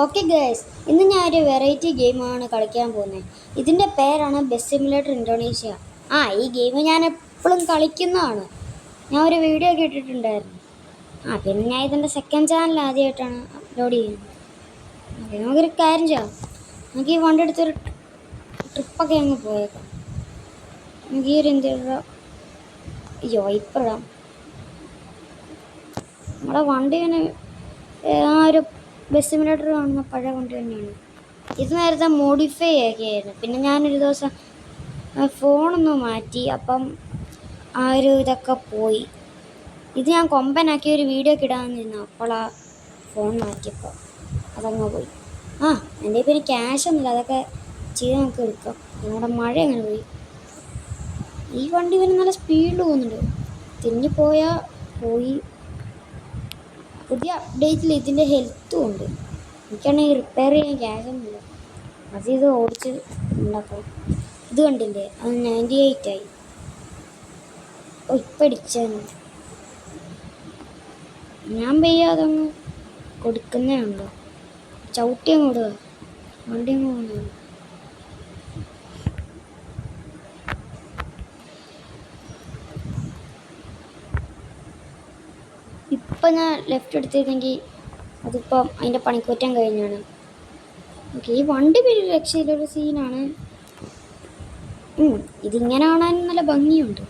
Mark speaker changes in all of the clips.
Speaker 1: Okay girls, ഇന്ന് ഞാനൊരു variety ഗെയിമാണ് കളിക്കാൻ പോകുന്നത്. ഇതിൻ്റെ പേരാണ് ബസ് സിമുലേറ്റർ ഇന്തോനേഷ്യ. ഈ ഗെയിം ഞാൻ എപ്പോഴും കളിക്കുന്നതാണ്. ഞാൻ ഒരു വീഡിയോ ഒക്കെ ഇട്ടിട്ടുണ്ടായിരുന്നു. പിന്നെ ഞാൻ ഇതിൻ്റെ സെക്കൻഡ് ചാനൽ ആദ്യമായിട്ടാണ് അപ്ലോഡ് ചെയ്യുന്നത്. നമുക്കൊരു കാര്യം ചെയ്യാം. നമുക്ക് ഈ വണ്ടി എടുത്തൊരു ട്രിപ്പൊക്കെ അങ്ങ് പോയേക്കാം. നമുക്ക് ഈ ഒരു അയ്യോ ഇപ്പോഴാം നമ്മുടെ വണ്ടി ഇങ്ങനെ ഒരു ബസ് സിമുലേറ്റർ കാണുന്ന പഴയ വണ്ടി തന്നെയാണ്. ഇത് നേരത്തെ മോഡിഫൈ ആക്കിയായിരുന്നു. പിന്നെ ഞാനൊരു ദിവസം ഫോണൊന്ന് മാറ്റി, അപ്പം ഇതൊക്കെ പോയി. ഇത് ഞാൻ കൊമ്പനാക്കി ഒരു വീഡിയോ ഒക്കെ ഇടാമെന്നിരുന്നു. അപ്പോൾ ഫോൺ മാറ്റിയപ്പോൾ അതങ്ങ് പോയി. എൻ്റെ പിന്നെ ക്യാഷ് ഒന്നുമില്ല, അതൊക്കെ ചെയ്ത് നമുക്ക് എടുക്കാം. നമ്മുടെ മഴ അങ്ങനെ പോയി. ഈ വണ്ടി പിന്നെ നല്ല സ്പീഡിൽ പോകുന്നുണ്ട്. തിരിഞ്ഞുപോയാൽ പോയി. പുതിയ അപ്ഡേറ്റിൽ ഇതിൻ്റെ ഹെൽത്തും ഉണ്ട്. എനിക്കാണെങ്കിൽ റിപ്പയർ ചെയ്യാൻ ക്യാഷൊന്നുമില്ല. ഇത് ഓടിച്ച് ഉണ്ടാക്കണം. ഇത് കണ്ടില്ലേ, അത് 98 ആയി. ഇപ്പം അടിച്ചാണ് ഞാൻ പെയ്യാതങ്ങ് കൊടുക്കുന്നേ ഉണ്ടോ. ചവിട്ടി അങ്ങ് വിടുക, വണ്ടി അങ്ങ് പോകുന്നു. ഇപ്പം ഞാൻ ലെഫ്റ്റ് എടുത്തിരുന്നെങ്കിൽ അതിപ്പം അതിൻ്റെ പണിക്കുറ്റം കഴിഞ്ഞാണ്. ഓക്കെ, ഈ വണ്ടി പേര് രക്ഷയിലൊരു സീനാണ്. ഇതിങ്ങനെ കാണാൻ നല്ല ഭംഗിയുണ്ട്.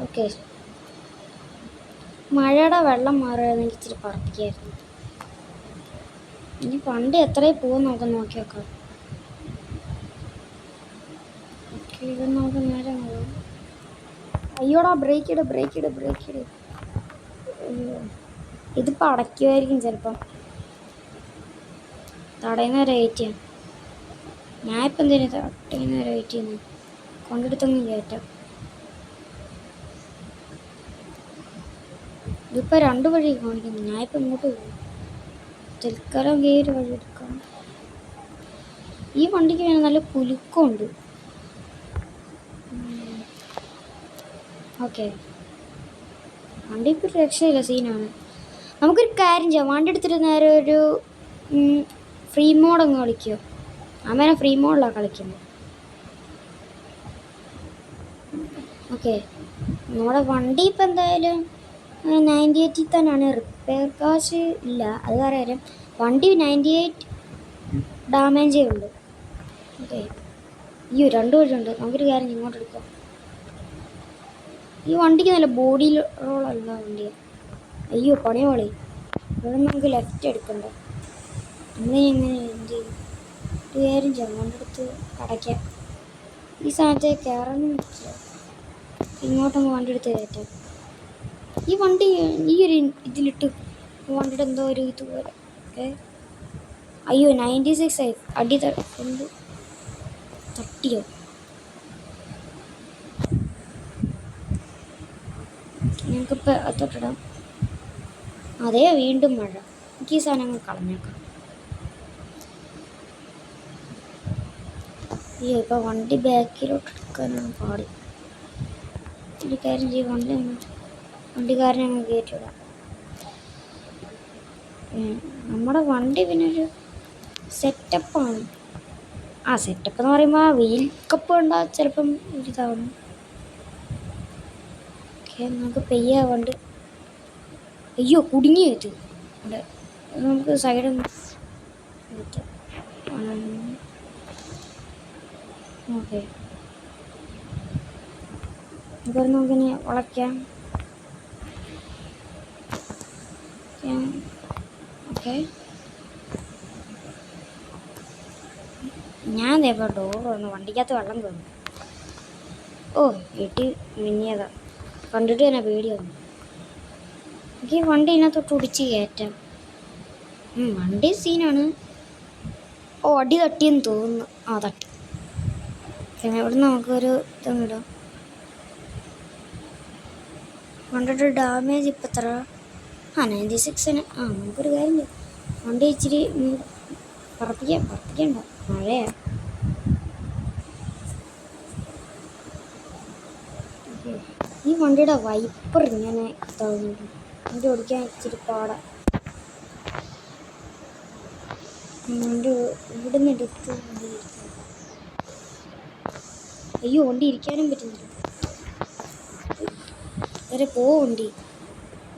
Speaker 1: ഓക്കെ, മഴയുടെ വെള്ളം മാറുകയാണെങ്കിൽ ഇച്ചിരി പറപ്പിക്കായിരുന്നു. ഇനി വണ്ടി എത്രയും പോകും നമുക്ക് നോക്കി നോക്കാം. ഓക്കെ, ഇത് നമുക്ക് നേരെ പോകാം. അയ്യോടാ, ബ്രേക്ക് ഇട്. ഇതിപ്പോൾ അടയ്ക്കുമായിരിക്കും ചിലപ്പം. തടയുന്നവരെ വെയിറ്റ് ചെയ്യാം. ഞാനിപ്പോൾ എന്തിനാ തടയുന്നവരെ വെയിറ്റ് ചെയ്യുന്നു? കൊണ്ടെടുത്തൊന്നും കയറ്റാം. ഇതിപ്പോൾ 2 വഴി കാണിക്കുന്നു. ഞാനിപ്പോൾ ഇങ്ങോട്ട് പോകും. തൽക്കാലം ഈ ഒരു വഴി എടുക്കാം. ഈ വണ്ടിക്ക് വേണം നല്ല കുലുക്കമുണ്ട്. ഓക്കെ, വണ്ടി ഇപ്പോൾ രക്ഷയില്ല, സീനാണ്. നമുക്കൊരു കാര്യം ചെയ്യാം. വണ്ടി എടുത്തിട്ട് നേരെ ഒരു ഫ്രീ മോഡ് അങ്ങ് കളിക്കുക. അമ്മേനെ ഫ്രീ മോഡിലാണ് കളിക്കുന്നത്. ഓക്കെ, നമ്മുടെ വണ്ടി ഇപ്പം എന്തായാലും 98 തന്നെയാണ്. റിപ്പയർ കാശ് ഇല്ല, അത് പറയാം. വണ്ടി 98 ഡാമേജേ ഉള്ളൂ. ഓക്കെ, 2 വഴിയുണ്ട്. നമുക്കൊരു കാര്യം ഇങ്ങോട്ട് എടുക്കാം. ഈ വണ്ടിക്ക് നല്ല ബോഡി റോളല്ല വണ്ടിയാണ്. പണിയോളി. ഇവിടെ നമുക്ക് ലെഫ്റ്റ് എടുക്കണ്ട. നമ്മളെങ്ങനെ എന്ത് ചെയ്യും? ഒരു കാര്യം ചെയ്യാം, വണ്ടി എടുത്ത് അടയ്ക്കാം. ഈ സ്ഥാനത്ത് കയറാനും പറ്റില്ല. ഇങ്ങോട്ടങ്ങ് വണ്ടി എടുത്ത് കയറ്റാം. ഈ വണ്ടി ഈ ഒരു ഇതിലിട്ട് വണ്ടിയുടെ എന്തോ ഒരു ഇതുപോലെ. ഓക്കെ, 96 ആയി. അടി കൊണ്ട് തട്ടിയോ? ഞങ്ങൾക്കിപ്പോൾ തൊട്ടിടാം. വീണ്ടും മഴ. എനിക്ക് ഈ സാധനങ്ങൾ കളഞ്ഞേക്കാം. ഇപ്പോൾ വണ്ടി ബാക്കിലോട്ട് എടുക്കാനാണ് പാട്. ഒരു കാര്യം ചെയ്യും, വണ്ടിക്കാരനെ അങ്ങ് കയറ്റിവിടാം. നമ്മുടെ വണ്ടി പിന്നെ ഒരു സെറ്റപ്പാണ്. സെറ്റപ്പ് എന്ന് പറയുമ്പോൾ വീൽ കപ്പ് ഉണ്ടാകും, ചിലപ്പം ഒരിതാവണം. ഓക്കെ, നമുക്ക് പെയ്യാ വണ്ടി. കുടുങ്ങിയത് ഇവിടെ. നമുക്ക് സൈഡ് ഓക്കെ, ഇപ്പോൾ നമുക്കിനി വളയ്ക്കാം. ഓക്കെ, ഞാൻ ഇപ്പോൾ ഡോർ വന്നു. വണ്ടിക്കകത്ത് വെള്ളം കയറും. വീട്ടിൽ മിന്നിയതാ. കണ്ടിട്ട് തന്നെ പേടി വന്നു. എനിക്ക് വണ്ടി ഇതിനകത്തോട്ട് ഒടിച്ച് കയറ്റാം. വണ്ടി സീനാണ്. അടി തട്ടിയെന്ന് തോന്നുന്നു. തട്ടി. പിന്നെ ഇവിടെ നമുക്കൊരു ഇതങ്ങിടാം. വണ്ടിയുടെ ഡാമേജ് ഇപ്പം എത്ര? 96. നമുക്കൊരു കാര്യം ചെയ്യാം. വണ്ടി ഇച്ചിരി പറപ്പിക്കണ്ട, മഴയാണ്. ഈ വണ്ടിയുടെ വൈപ്പർ ഇങ്ങനെ ഇതാവുന്നുണ്ട്. വണ്ടി ഓടിക്കാൻ ഇച്ചിരി പാടാ. വണ്ടി ഇവിടെ നിന്ന് എടുത്ത് വണ്ടി ഇരിക്കാം. അയ്യോ വണ്ടി ഇരിക്കാനും പറ്റുന്നില്ല. വരെ വണ്ടി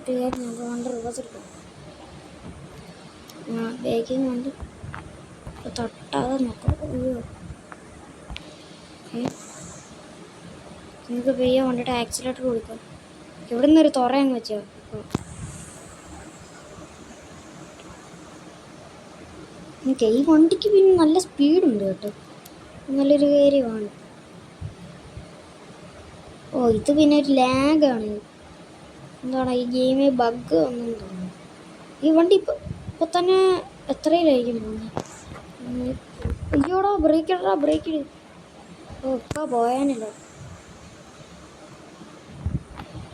Speaker 1: ഞങ്ങൾക്ക് വണ്ടി റിവേഴ്സ് എടുക്കാം. ബേക്കിങ് വണ്ടി തട്ടാതെ നോക്കാം. അയ്യോ നിങ്ങൾക്ക് പെയ്യ വണ്ടിയുടെ ആക്സിലേറ്റർ കൊടുക്കാം. ഇവിടെ നിന്നൊരു തുറയങ്ങ് വെച്ചോ. ഓക്കെ ഈ വണ്ടിക്ക് പിന്നെ നല്ല സ്പീഡുണ്ട് കേട്ടോ, നല്ലൊരു കാര്യമാണ്. ഓ ഇത് പിന്നെ ഒരു ലാഗാണ്. എന്താണ് ഈ ഗെയിമിൽ ബഗ് ഒന്നും തോന്നുന്നു. ഈ വണ്ടി ഇപ്പോൾ തന്നെ എത്രയിലായിരിക്കും പോകുന്നത്? അയ്യോടാ ബ്രേക്ക് ഇടടാ, ബ്രേക്ക് ഇട്. ഓ ഇപ്പം പോയാനല്ലോ.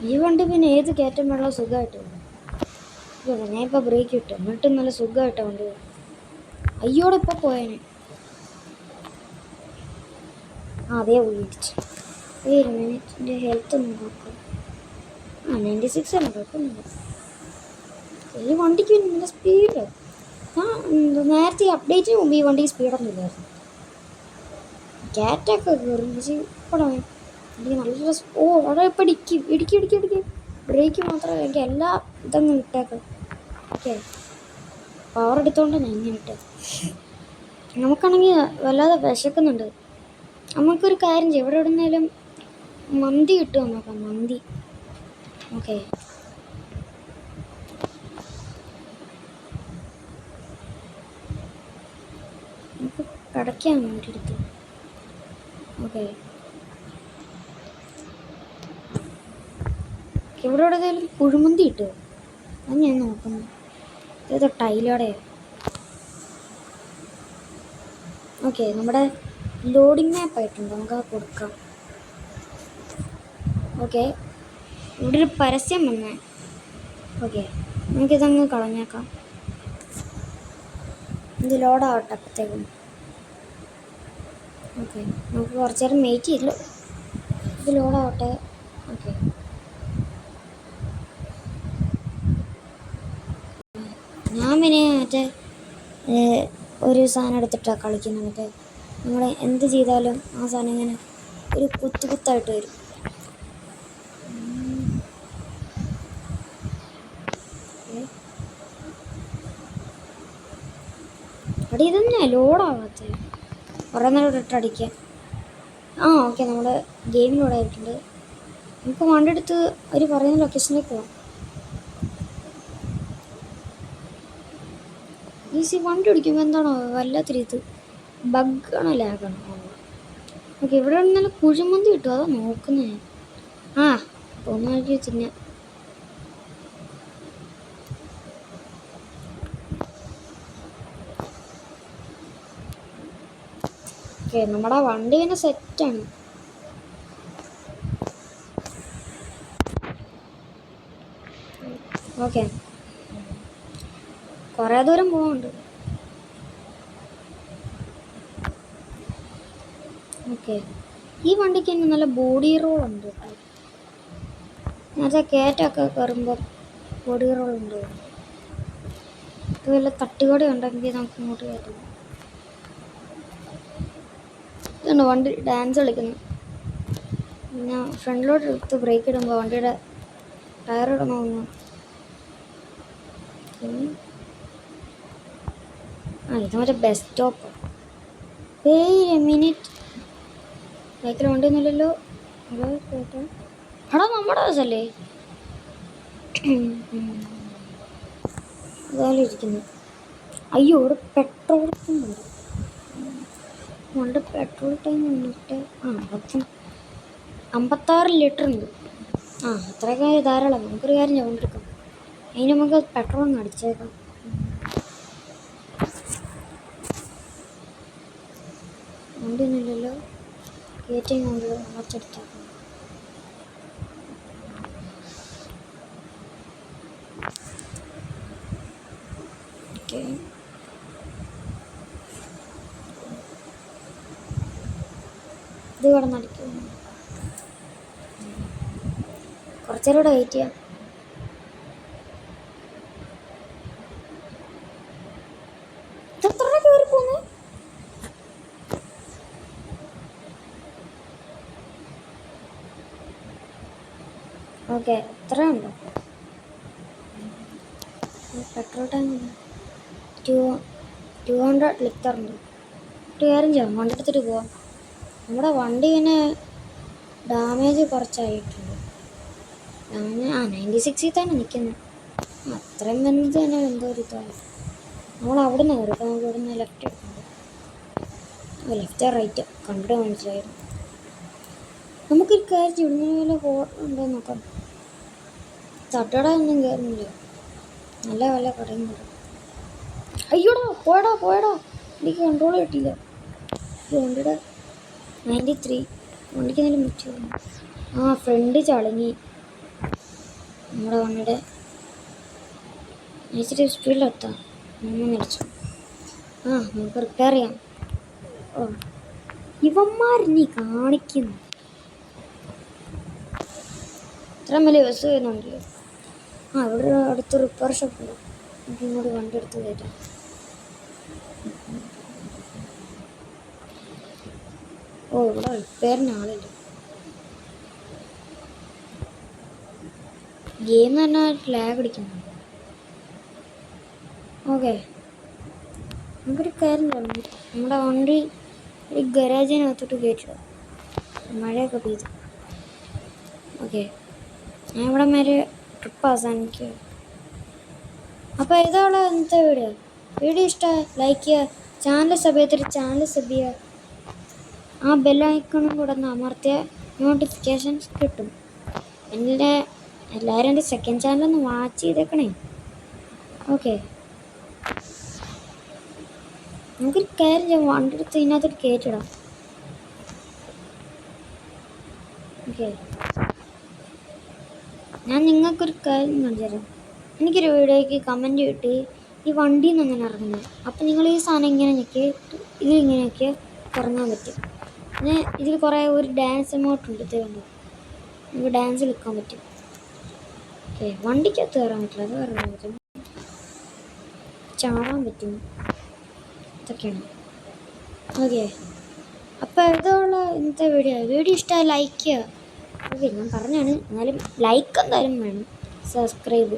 Speaker 1: ഈ വണ്ടി പിന്നെ ഏത് കയറ്റം വെള്ളം സുഖമായിട്ട് വരും. ഞാൻ ഇപ്പോൾ ബ്രേക്ക് ഇട്ടു, എന്നിട്ടും നല്ല സുഖമായിട്ടാണ് വണ്ടി. അയ്യോടെ ഇപ്പോൾ പോയാനെ. അതേ ഇടിച്ചു. ഒരു മിനിറ്റിൻ്റെ ഹെൽത്ത് ഒന്ന് നോക്കാം. 96 ആണ്, കുഴപ്പമൊന്നുമില്ല. ഈ വണ്ടിക്ക് നല്ല സ്പീഡ്. നേരത്തെ അപ്ഡേറ്റിന് മുമ്പ് ഈ വണ്ടിക്ക് സ്പീഡൊന്നും ഇല്ലായിരുന്നു. കാറ്റൊക്കെ കയറും, പക്ഷേ ഇവിടെ എനിക്ക് നല്ല അവിടെ ഇപ്പം ഇടിക്കി ബ്രേക്ക് മാത്രമേ എനിക്ക് എല്ലാ ഇതങ്ങ് ഇട്ടേക്കാം. ഓക്കെ പവർ എടുത്തോണ്ട് ഞാൻ ഇങ്ങനെ ഇട്ടത്. നമുക്കാണെങ്കിൽ വല്ലാതെ വിശക്കുന്നുണ്ട്. നമുക്കൊരു കാര്യം ചെയ്യും, ഇവിടെ എവിടെന്നേലും മന്തി കിട്ടുമോ നോക്കാം. മന്തി ഓക്കെ. നമുക്ക് കടയ്ക്കാൻ വേണ്ടിയെടുത്ത്. ഓക്കെ ഇവിടെ എവിടെയെങ്കിലും കുഴിമന്തി കിട്ടുമോ? അത് ഞാൻ നോക്കുന്നു. ഏതോ ടൈലോടെ. ഓക്കെ നമ്മുടെ ലോഡിങ് മാപ്പ് ആയിട്ടുണ്ട്, നമുക്ക് അത് കൊടുക്കാം. ഓക്കെ ഇവിടെ ഒരു പരസ്യം വന്നേ. ഓക്കെ നമുക്കിതങ്ങ് കളഞ്ഞേക്കാം. ഇത് ലോഡാവട്ടെ അപ്പോഴത്തേക്കും. ഓക്കെ നമുക്ക് കുറച്ച് നേരം വെയിറ്റ് ചെയ്തില്ല. ഇത് ലോഡാവട്ടെ. ഓക്കെ ഞാൻ പിന്നെ മറ്റേ ഒരു സാധനം എടുത്തിട്ടാണ് കളിക്കുന്നത്. മറ്റേ നമ്മൾ എന്ത് ചെയ്താലും ആ സാധനം ഇങ്ങനെ ഒരു കുത്തായിട്ട് വരും. അവിടെ ഇതന്നെ ലോഡാവാത്ത കുറേ നേരം ഇട്ടടിക്കുക. ഓക്കെ നമ്മുടെ ഗെയിം ലോഡായിട്ടുണ്ട്. നമുക്ക് വണ്ടി എടുത്ത് അവർ പറയുന്ന ലൊക്കേഷനിലേക്ക് പോകാം. ഈസി വണ്ടി ഓടിക്കുമ്പോൾ എന്താണോ വല്ലാത്തൊരു ഇത് ബഗ്ഗാണോ ലാഗാണോ? ഓക്കെ ഇവിടെ നല്ല കുഴിമന്തി കിട്ടുമോ അതോ നോക്കുന്നേ? ഒന്നാക്കി തിന്നെ. ഓക്കെ നമ്മുടെ വണ്ടി പിന്നെ സെറ്റാണ്. ഓക്കെ കുറേ ദൂരം പോകുന്നുണ്ട്. ഓക്കെ ഈ വണ്ടിക്ക് തന്നെ നല്ല ബോഡി റോളുണ്ട് കേട്ടോ. നേരത്തെ കയറ്റമൊക്കെ കയറുമ്പോൾ ബോഡി റോളുണ്ട്. ഇത് വല്ല തട്ടുകട ഉണ്ടെങ്കിൽ നമുക്ക് ഇങ്ങോട്ട് കയറ്റാം. ഇതുണ്ട് വണ്ടി ഡാൻസ് കളിക്കുന്നു. പിന്നെ ഫ്രണ്ടിലോട്ട് എടുത്ത് ബ്രേക്ക് ഇടുമ്പോൾ വണ്ടിയുടെ ടയർ ഇടണമെന്ന്. ഇത് മറ്റേ ബസ് സ്റ്റോപ്പ്. മിനിറ്റ് ബൈക്കിൽ വണ്ടിയൊന്നുമില്ലല്ലോ. എടാ നമ്മുടെ ബസ്സല്ലേ അതുപോലെ ഇരിക്കുന്നു. അയ്യോ ഇവിടെ പെട്രോൾ ഉണ്ട്. നമ്മുടെ പെട്രോൾ ടൈം വന്നിട്ട് 56 ലിറ്റർ ഉണ്ട്. അത്രയൊക്കെ ധാരാളം. നമുക്കൊരു കാര്യം ചുവണ്ടെടുക്കാം. അതിന് നമുക്ക് പെട്രോൾ ഒന്ന് അടിച്ചേക്കാം. വണ്ടിയൊന്നുമില്ലല്ലോ. കയറ്റി കൊണ്ട് അടച്ചെടുത്തേക്കാം. ഓക്കെ ഇത് ഇവിടെ നടിക്കുന്നു. കുറച്ചേരം കൂടെ വെയിറ്റ് ചെയ്യാം. ഇതെത്ര രൂപ ഓക്കെ എത്രയുണ്ട് പെട്രോൾ ടാങ്ക് 200 ലിറ്റർ ഉണ്ട്. ഒരു കാര്യം ചെയ്യാം, വണ്ടി എടുത്തിട്ട് പോവാം. നമ്മുടെ വണ്ടി ഇങ്ങനെ ഡാമേജ് കുറച്ചായിട്ടുണ്ട്. 96 തന്നെ നിൽക്കുന്നത്. അത്രയും വലുത് തന്നെ എന്തോ ഒരു ഇതാണ്. നമ്മൾ അവിടെ നിന്ന് കയറി. നമുക്ക് ഇവിടെ നിന്ന് ലെഫ്റ്റ് എടുക്കുന്നുണ്ട്. ലെഫ്റ്റ് റൈറ്റ് കണ്ടിട്ട് മനസ്സിലായിരുന്നു. നമുക്കൊരു കാര്യം ഇവിടുന്ന് വല്ല ഹോട്ടൽ ഉണ്ടോ നോക്കാം. തട്ടട ഒന്നും കയറുന്നില്ല. നല്ല വല്ല കടയും കയറും. അയ്യോടാ പോയടാ എനിക്ക് കൺട്രോൾ കിട്ടിയില്ല. വണ്ടിയുടെ 93 വണ്ടിക്ക് എന്തെങ്കിലും പറ്റുമോ? ഫ്രണ്ട് ചളങ്ങി നമ്മുടെ വണ്ടിയുടെ. ഇച്ചിരി സ്പീഡിലെത്താം. നിറച്ചു നമുക്ക് റിപ്പയർ ചെയ്യാം. ഇവന്മാരിനി കാണിക്കുന്നു. ഇത്രയും വലിയ ബസ് വരുന്നുണ്ടല്ലോ. ഇവിടെ അടുത്ത് റിപ്പയർ ഷോപ്പ് ഉണ്ട്. നമുക്ക് ഇങ്ങോട്ട് വണ്ടി എടുത്ത് കയറ്റാം. ഇവിടെ റിപ്പയറിന് ആളില്ല. ഗെയിം തന്നെ ലാഗ് അടിക്കുന്നു. ഓക്കെ നമുക്കൊരു കാര്യം തുടങ്ങി. നമ്മുടെ വണ്ടി ഒരു ഗരാജിനകത്തോട്ട് കയറ്റിടും. മഴയൊക്കെ പെയ്തു. ഓക്കെ ഞാൻ ഇവിടെ വരെ ട്രിപ്പ് അവസാനിക്കുക. അപ്പോൾ ഇതാണ് ഇന്നത്തെ വീഡിയോ ഇഷ്ടമായി ലൈക്ക് ചെയ്യുക. ചാനൽ സബ് ചെയ്യുക. ആ ബെല്ലൈക്കണും കൂടെ ഒന്ന് അമർത്തിയ നോട്ടിഫിക്കേഷൻസ് കിട്ടും. എല്ലാവരും എൻ്റെ സെക്കൻഡ് ചാനലൊന്ന് വാച്ച് ചെയ്തേക്കണേ. ഓക്കെ നമുക്കൊരു കാര്യം ചെയ്യാം, വണ്ടി എടുത്ത് ഇതിനകത്തോട്ട് കയറ്റിടാം. ഓക്കെ ഞാൻ നിങ്ങൾക്കൊരു കാര്യം കാണിച്ചു തരാം. എനിക്കൊരു വീഡിയോയ്ക്ക് കമൻറ്റ് കിട്ടി ഈ വണ്ടിയിൽ നിന്ന് അങ്ങനെ ഇറങ്ങുന്നത്. അപ്പം നിങ്ങൾ ഈ സാധനം ഇങ്ങനെ ഞെക്കി ഇതിലിങ്ങനെയൊക്കെ ഇറങ്ങാൻ പറ്റും. പിന്നെ ഇതിൽ കുറേ ഒരു ഡാൻസ് എമൗണ്ട് ഉണ്ട്. ഇതുകൊണ്ട് നമുക്ക് ഡാൻസ് നിൽക്കാൻ പറ്റും. ഓക്കെ വണ്ടിക്കകത്ത് കയറാൻ പറ്റില്ല, അത് കയറാൻ പറ്റും. ചാടാൻ പറ്റും. ഇതൊക്കെയാണ്. ഓക്കെ അപ്പോൾ ഇതുള്ള ഇന്നത്തെ വീഡിയോ ഇഷ്ടമായി ലൈക്ക് ചെയ്യുക. ഓക്കെ ഞാൻ പറഞ്ഞാണ്, എന്നാലും ലൈക്ക് എന്തായാലും വേണം, സബ്സ്ക്രൈബ്.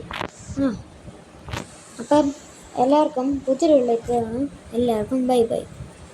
Speaker 1: അപ്പം എല്ലാവർക്കും പുതിയൊരു വീഡിയോയിലേക്ക് എല്ലാവർക്കും ബൈ.